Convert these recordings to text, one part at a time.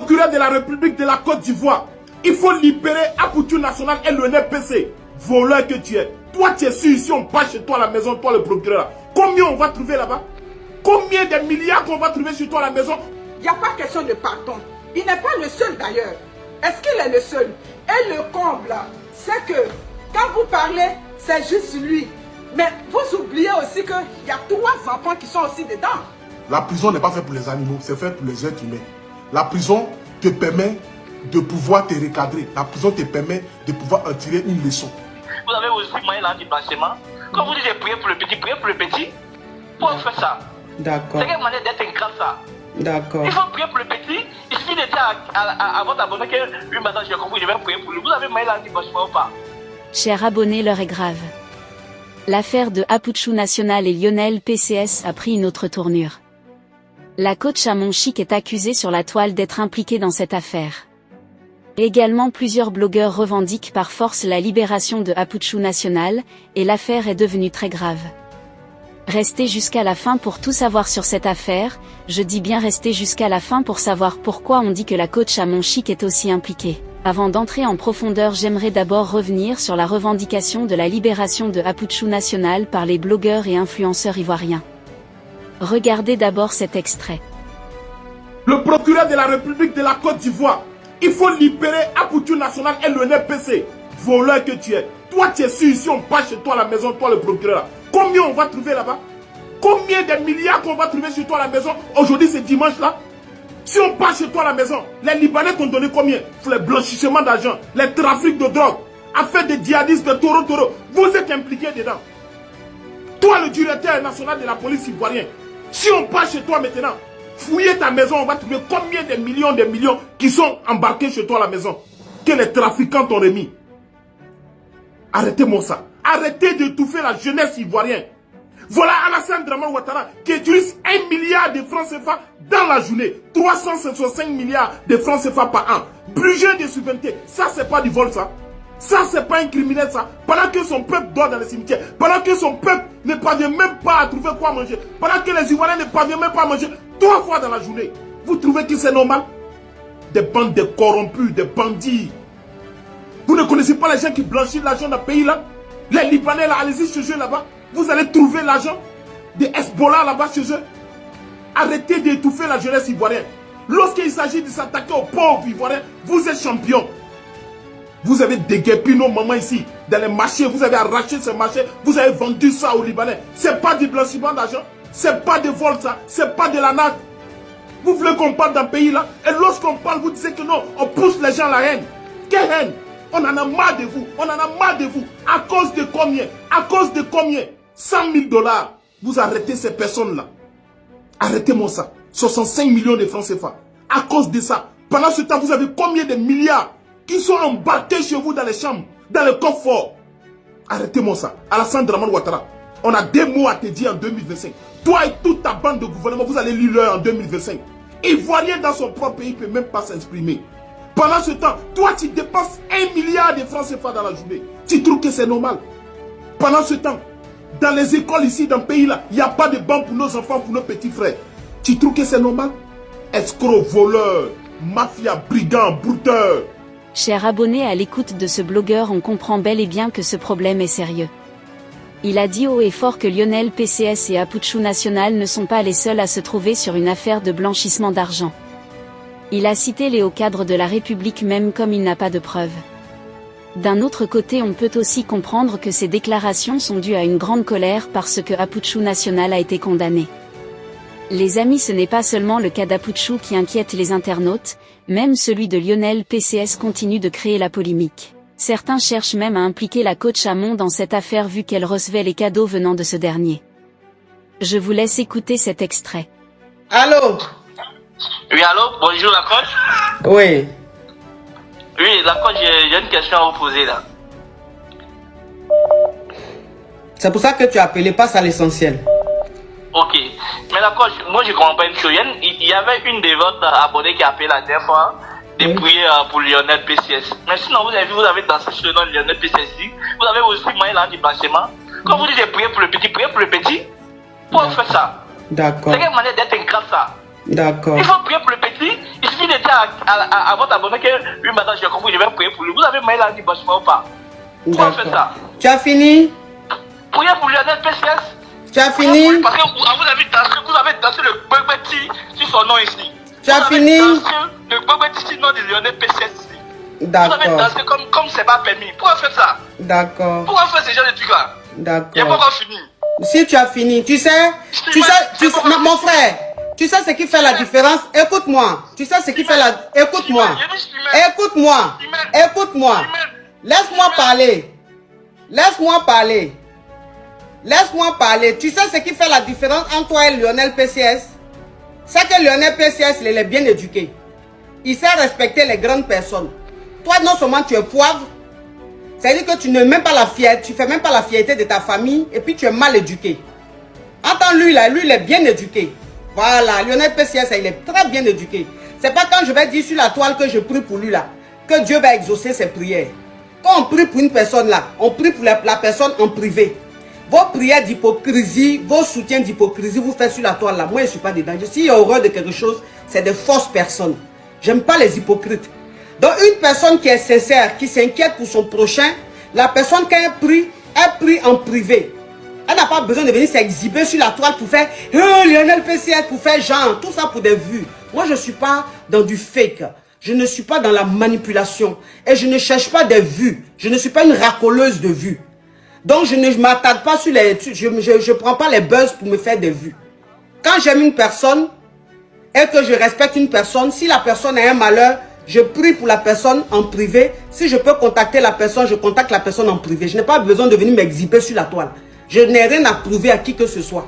procureur de la République de la Côte d'Ivoire, il faut libérer Apoutou National et Lionel PC. Voleur que tu es. Toi, tu es sûr, si on passe chez toi à la maison, toi le procureur, combien on va trouver là-bas? Combien de milliards qu'on va trouver chez toi à la maison? Il n'y a pas question de pardon. Il n'est pas le seul d'ailleurs. Est-ce qu'il est le seul? Et le comble, c'est que quand vous parlez, c'est juste lui. Mais vous oubliez aussi qu'il y a 3 enfants qui sont aussi dedans. La prison n'est pas faite pour les animaux, c'est fait pour les êtres humains. La prison te permet de pouvoir te recadrer. La prison te permet de pouvoir en tirer une leçon. Vous avez aussi moyen d'anti-blanchiment. Quand vous dites prier pour le petit, priez pour le petit. Pourquoi vous faites ça? D'accord. C'est une manière d'être ingrat ça. D'accord. Il faut prier pour le petit. Il suffit de dire à votre abonné que lui maintenant j'ai compris, je vais prier pour lui. Vous avez moyen d'anti-blanchiment ou pas? Chers abonnés, l'heure est grave. L'affaire de Apoutou National et Lionel PCS a pris une autre tournure. La coach à Monchique est accusée sur la toile d'être impliquée dans cette affaire. Également, plusieurs blogueurs revendiquent par force la libération de Apoutou National, et l'affaire est devenue très grave. Restez jusqu'à la fin pour tout savoir sur cette affaire. Je dis bien restez jusqu'à la fin pour savoir pourquoi on dit que la coach à Monchique est aussi impliquée. Avant d'entrer en profondeur, j'aimerais d'abord revenir sur la revendication de la libération de Apoutou National par les blogueurs et influenceurs ivoiriens. Regardez d'abord cet extrait. Le procureur de la République de la Côte d'Ivoire, il faut libérer Apoutou National et Lionel PC. Voleur que tu es. Toi, tu es sûr, si on passe chez toi à la maison, toi le procureur, combien on va trouver là-bas? Combien de milliards qu'on va trouver chez toi à la maison? Aujourd'hui, c'est dimanche là. Si on passe chez toi à la maison, les Libanais t'ont donné combien? Pour les blanchissements d'argent, les trafics de drogue, affaire des djihadistes de Toro. Vous êtes impliqués dedans. Toi, le directeur national de la police ivoirienne, si on passe chez toi maintenant, fouiller ta maison, on va trouver combien de millions qui sont embarqués chez toi à la maison, que les trafiquants t'ont remis. Arrêtez-moi ça. Arrêtez d'étouffer la jeunesse ivoirienne. Voilà Alassane Dramane Ouattara qui utilise 1 milliard de francs CFA dans la journée. 365 milliards de francs CFA par an. Budget de souveraineté. Ça, c'est pas du vol, ça. Ça, c'est pas un criminel, ça. Pendant que son peuple dort dans les cimetières. Pendant que son peuple ne parvient même pas à trouver quoi manger. Pendant que les Ivoiriens ne parviennent même pas à manger 3 fois dans la journée. Vous trouvez que c'est normal? Des bandes de corrompus, des bandits. Vous ne connaissez pas les gens qui blanchissent l'argent dans le pays là? Les Libanais là, allez-y chez eux là-bas. Vous allez trouver l'argent des Hezbollah là-bas chez eux. Arrêtez d'étouffer la jeunesse ivoirienne. Lorsqu'il s'agit de s'attaquer aux pauvres ivoiriens, vous êtes champion. Vous avez déguerpi nos mamans ici, dans les marchés, vous avez arraché ces marchés, vous avez vendu ça aux Libanais. C'est pas du blanchiment d'argent, c'est pas de vol ça, c'est pas de la natte. Vous voulez qu'on parle d'un pays là, et lorsqu'on parle, vous disiez que non, on pousse les gens à la haine. Quelle haine? On en a marre de vous, on en a marre de vous. À cause de combien? À cause de combien? 100 000 $. Vous arrêtez ces personnes-là. Arrêtez-moi ça. 65 millions de francs CFA. À cause de ça, pendant ce temps, vous avez combien de milliards qui sont embarqués chez vous dans les chambres, dans le coffre-fort? Arrêtez-moi ça. Alassane Dramane Ouattara, on a des mots à te dire en 2025. Toi et toute ta bande de gouvernement, vous allez lire l'heure en 2025. Ivoirien dans son propre pays ne peut même pas s'exprimer. Pendant ce temps, toi tu dépenses 1 milliard de francs CFA dans la journée. Tu trouves que c'est normal? Pendant ce temps, dans les écoles ici, dans le pays là, il n'y a pas de banque pour nos enfants, pour nos petits frères. Tu trouves que c'est normal? Escrocs, voleurs, mafia, brigands, brouteurs. Chers abonnés, à l'écoute de ce blogueur, on comprend bel et bien que ce problème est sérieux. Il a dit haut et fort que Lionel PCS et Apoutou National ne sont pas les seuls à se trouver sur une affaire de blanchissement d'argent. Il a cité les hauts cadres de la République même comme il n'a pas de preuves. D'un autre côté, on peut aussi comprendre que ces déclarations sont dues à une grande colère parce que Apoutou National a été condamné. Les amis, ce n'est pas seulement le cas d'Apoutou qui inquiète les internautes, même celui de Lionel PCS continue de créer la polémique. Certains cherchent même à impliquer la coach Amon dans cette affaire vu qu'elle recevait les cadeaux venant de ce dernier. Je vous laisse écouter cet extrait. Allô? Oui, allô? Bonjour la coach? Oui. Oui, la coach, j'ai une question à vous poser là. C'est pour ça que tu as appelé, passe à l'essentiel. Ok. Mais la coach, moi je comprends pas une chose. Il y avait une de votre abonnés qui a appelé la dernière fois de prier pour Lionel PCS. Mais sinon, vous avez vu, vous avez dansé sur le nom de Lionel PCS. Vous avez aussi moyen là du blanchiment. Quand vous dites prier pour le petit, priez pour le petit. Pourquoi vous faites ça? D'accord. C'est quelle manière d'être ingrat ça? D'accord. Il faut prier pour le petit. Il suffit qu'il était à votre abonné que oui, madame, j'ai compris, je vais prier pour lui. Vous avez mail à débauchement ou pas? Pourquoi faire ça? Tu as fini? Priez pour Lionel PCS. Tu as fini? Parce que vous avez dansé le Bebeti sur son nom ici. Tu as fini? Vous avez dansé le Bebeti sur le nom de Lionel PCS ici. Vous avez D'accord. dansé comme c'est pas permis. Pourquoi faire ça? D'accord. Pourquoi faire ce genre de trucs-là? Il n'y a pas D'accord. encore fini. Si tu as fini, tu sais, mon frère, tu sais ce qui fait la différence? Écoute-moi. Tu sais ce qui fait la... Écoute-moi. Écoute-moi. Écoute-moi. Laisse-moi parler. Laisse-moi parler. Laisse-moi parler. Tu sais ce qui fait la différence entre toi et Lionel PCS? C'est que Lionel PCS, il est bien éduqué. Il sait respecter les grandes personnes. Toi, non seulement tu es poivre, c'est-à-dire que tu ne même pas la fierté, tu fais même pas la fierté de ta famille et puis tu es mal éduqué. Entends lui là, lui il est bien éduqué. Voilà, Lionel PCS, il est très bien éduqué. C'est pas quand je vais dire sur la toile que je prie pour lui là, que Dieu va exaucer ses prières. Quand on prie pour une personne là, on prie pour la personne en privé. Vos prières d'hypocrisie, vos soutiens d'hypocrisie, vous faites sur la toile là. Moi je ne suis pas dedans. S'il y a horreur de quelque chose, c'est de fausses personnes. J'aime pas les hypocrites. Donc une personne qui est sincère, qui s'inquiète pour son prochain, la personne qui a pris en privé. Elle n'a pas besoin de venir s'exhiber sur la toile pour faire Lionel PCS, pour faire genre, tout ça pour des vues. Moi je ne suis pas dans du fake. Je ne suis pas dans la manipulation. Et je ne cherche pas des vues. Je ne suis pas une racoleuse de vues. Donc je ne m'attarde pas sur les... Je prends pas les buzz pour me faire des vues. Quand j'aime une personne et que je respecte une personne, si la personne a un malheur, je prie pour la personne en privé. Si je peux contacter la personne, je contacte la personne en privé. Je n'ai pas besoin de venir m'exhiber sur la toile. Je n'ai rien à prouver à qui que ce soit.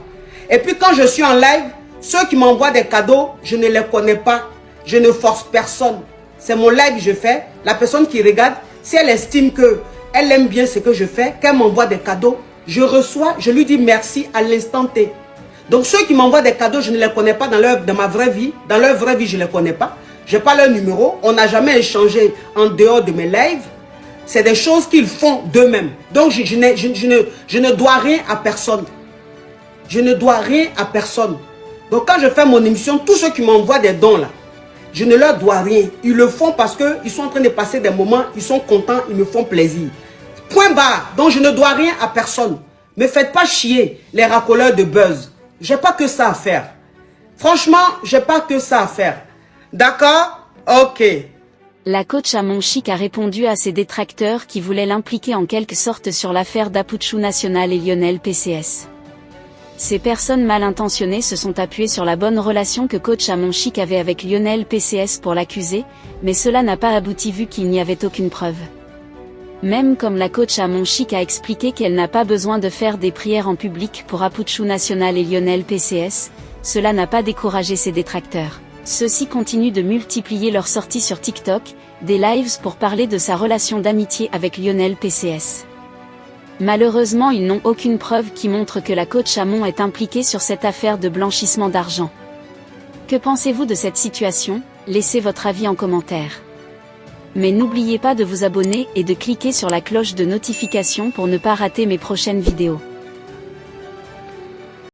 Et puis quand je suis en live, ceux qui m'envoient des cadeaux, je ne les connais pas. Je ne force personne. C'est mon live que je fais. La personne qui regarde, si elle estime qu'elle aime bien ce que je fais, qu'elle m'envoie des cadeaux, je reçois, je lui dis merci à l'instant T. Donc ceux qui m'envoient des cadeaux, je ne les connais pas dans ma vraie vie. Dans leur vraie vie, je ne les connais pas. Je n'ai pas leur numéro. On n'a jamais échangé en dehors de mes lives. C'est des choses qu'ils font d'eux-mêmes. Donc je ne dois rien à personne. Je ne dois rien à personne. Donc quand je fais mon émission, tous ceux qui m'envoient des dons là, je ne leur dois rien. Ils le font parce qu'ils sont en train de passer des moments, ils sont contents, ils me font plaisir. Point barre. Donc je ne dois rien à personne. Ne faites pas chier les racoleurs de buzz. J'ai pas que ça à faire. Franchement, j'ai pas que ça à faire. D'accord? Ok. La coach Amon Chic a répondu à ses détracteurs qui voulaient l'impliquer en quelque sorte sur l'affaire d'Aputchou National et Lionel PCS. Ces personnes mal intentionnées se sont appuyées sur la bonne relation que coach Amon Chic avait avec Lionel PCS pour l'accuser, mais cela n'a pas abouti vu qu'il n'y avait aucune preuve. Même comme la coach Amon Chic a expliqué qu'elle n'a pas besoin de faire des prières en public pour Aputchou National et Lionel PCS, cela n'a pas découragé ses détracteurs. Ceux-ci continuent de multiplier leurs sorties sur TikTok, des lives pour parler de sa relation d'amitié avec Lionel PCS. Malheureusement, ils n'ont aucune preuve qui montre que la coach Amon est impliquée sur cette affaire de blanchissement d'argent. Que pensez-vous de cette situation? Laissez votre avis en commentaire. Mais n'oubliez pas de vous abonner et de cliquer sur la cloche de notification pour ne pas rater mes prochaines vidéos.